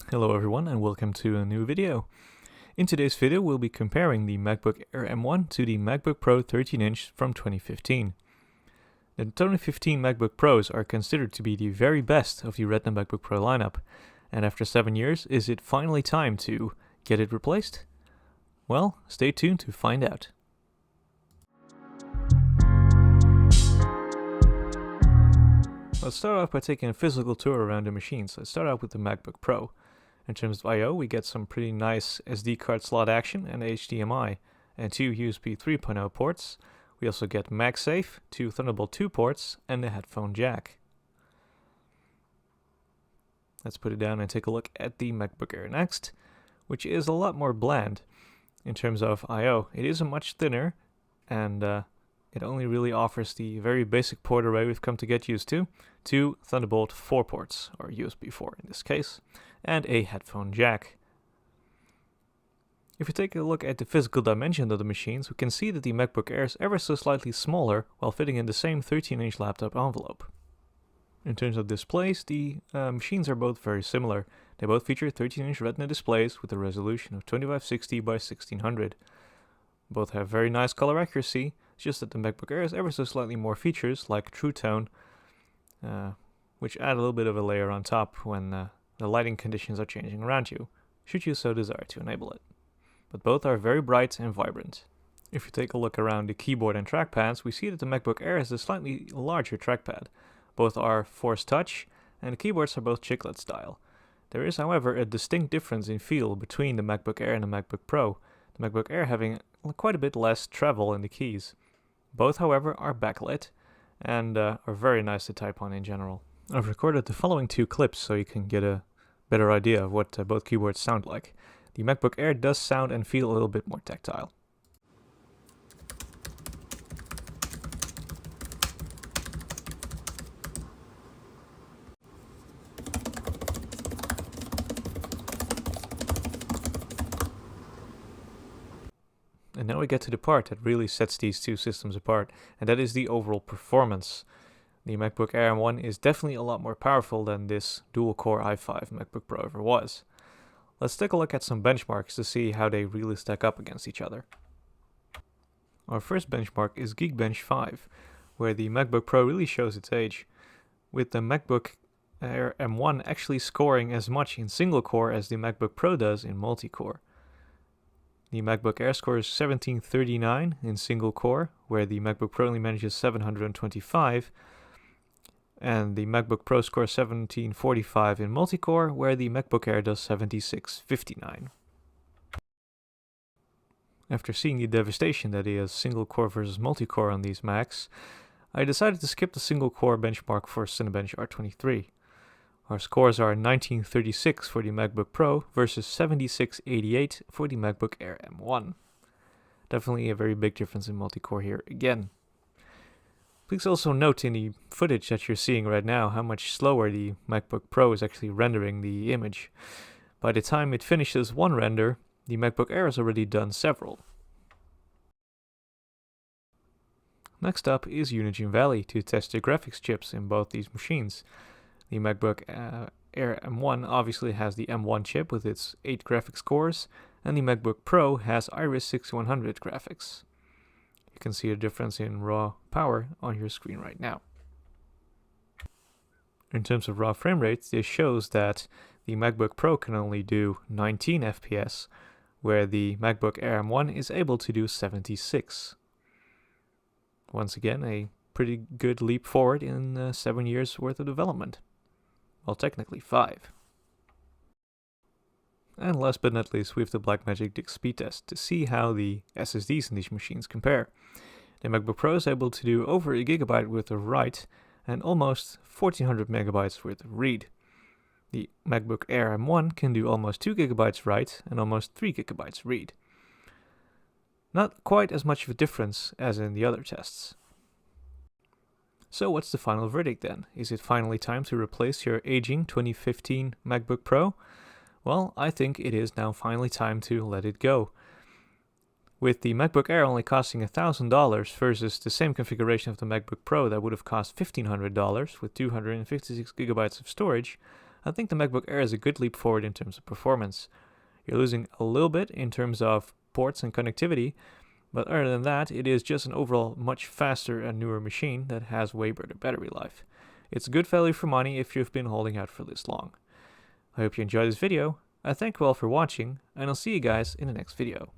Hello everyone and welcome to a new video. In today's video we'll be comparing the MacBook Air M1 to the MacBook Pro 13-inch from 2015. The 2015 MacBook Pros are considered to be the very best of the Retina MacBook Pro lineup, and after 7 years, is it finally time to get it replaced? Well, stay tuned to find out. Let's start off by taking a physical tour around the machine. So let's start out with the MacBook Pro. In terms of I/O, we get some pretty nice SD card slot action and HDMI, and 2 USB 3.0 ports. We also get MagSafe, 2 Thunderbolt 2 ports, and a headphone jack. Let's put it down and take a look at the MacBook Air next, which is a lot more bland. In terms of I/O, it is a much thinner, and it only really offers the very basic port array we've come to get used to, 2 Thunderbolt 4 ports, or USB 4 in this case, and a headphone jack. If we take a look at the physical dimension of the machines, we can see that the MacBook Air is ever so slightly smaller while fitting in the same 13-inch laptop envelope. In terms of displays, the machines are both very similar. They both feature 13-inch Retina displays with a resolution of 2560 by 1600. Both have very nice color accuracy, just that the MacBook Air has ever so slightly more features like True Tone, which add a little bit of a layer on top when the lighting conditions are changing around you, should you so desire to enable it. But both are very bright and vibrant. If you take a look around the keyboard and trackpads, we see that the MacBook Air has a slightly larger trackpad. Both are Force Touch, and the keyboards are both chiclet style. There is, however, a distinct difference in feel between the MacBook Air and the MacBook Pro, the MacBook Air having quite a bit less travel in the keys. Both, however, are backlit and are very nice to type on in general. I've recorded the following 2 clips so you can get a better idea of what both keyboards sound like. The MacBook Air does sound and feel a little bit more tactile. And now we get to the part that really sets these two systems apart, and that is the overall performance. The MacBook Air M1 is definitely a lot more powerful than this dual-core i5 MacBook Pro ever was. Let's take a look at some benchmarks to see how they really stack up against each other. Our first benchmark is Geekbench 5, where the MacBook Pro really shows its age, with the MacBook Air M1 actually scoring as much in single-core as the MacBook Pro does in multi-core. The MacBook Air scores 1739 in single core, where the MacBook Pro only manages 725, and the MacBook Pro scores 1745 in multi-core, where the MacBook Air does 7659. After seeing the devastation that is single core versus multi-core on these Macs, I decided to skip the single core benchmark for Cinebench R23. Our scores are 1936 for the MacBook Pro versus 7688 for the MacBook Air M1. Definitely a very big difference in multi-core here again. Please also note in the footage that you're seeing right now how much slower the MacBook Pro is actually rendering the image. By the time it finishes one render, the MacBook Air has already done several. Next up is Unigine Valley to test the graphics chips in both these machines. The MacBook Air M1 obviously has the M1 chip with its 8 graphics cores, and the MacBook Pro has Iris 6100 graphics. You can see a difference in raw power on your screen right now. In terms of raw frame rate, this shows that the MacBook Pro can only do 19 FPS, where the MacBook Air M1 is able to do 76. Once again, a pretty good leap forward in 7 years worth of development. Well, technically 5. And last but not least, we have the Blackmagic Disk speed test to see how the SSDs in these machines compare. The MacBook Pro is able to do over a gigabyte worth of write and almost 1400 megabytes worth of read. The MacBook Air M1 can do almost 2 gigabytes write and almost 3 gigabytes read. Not quite as much of a difference as in the other tests. So what's the final verdict then? Is it finally time to replace your aging 2015 MacBook Pro? Well, I think it is now finally time to let it go. With the MacBook Air only costing $1,000 versus the same configuration of the MacBook Pro that would have cost $1,500 with 256 gigabytes of storage, I think the MacBook Air is a good leap forward in terms of performance. You're losing a little bit in terms of ports and connectivity, but other than that, it is just an overall much faster and newer machine that has way better battery life. It's good value for money if you've been holding out for this long. I hope you enjoyed this video. I thank you all for watching, and I'll see you guys in the next video.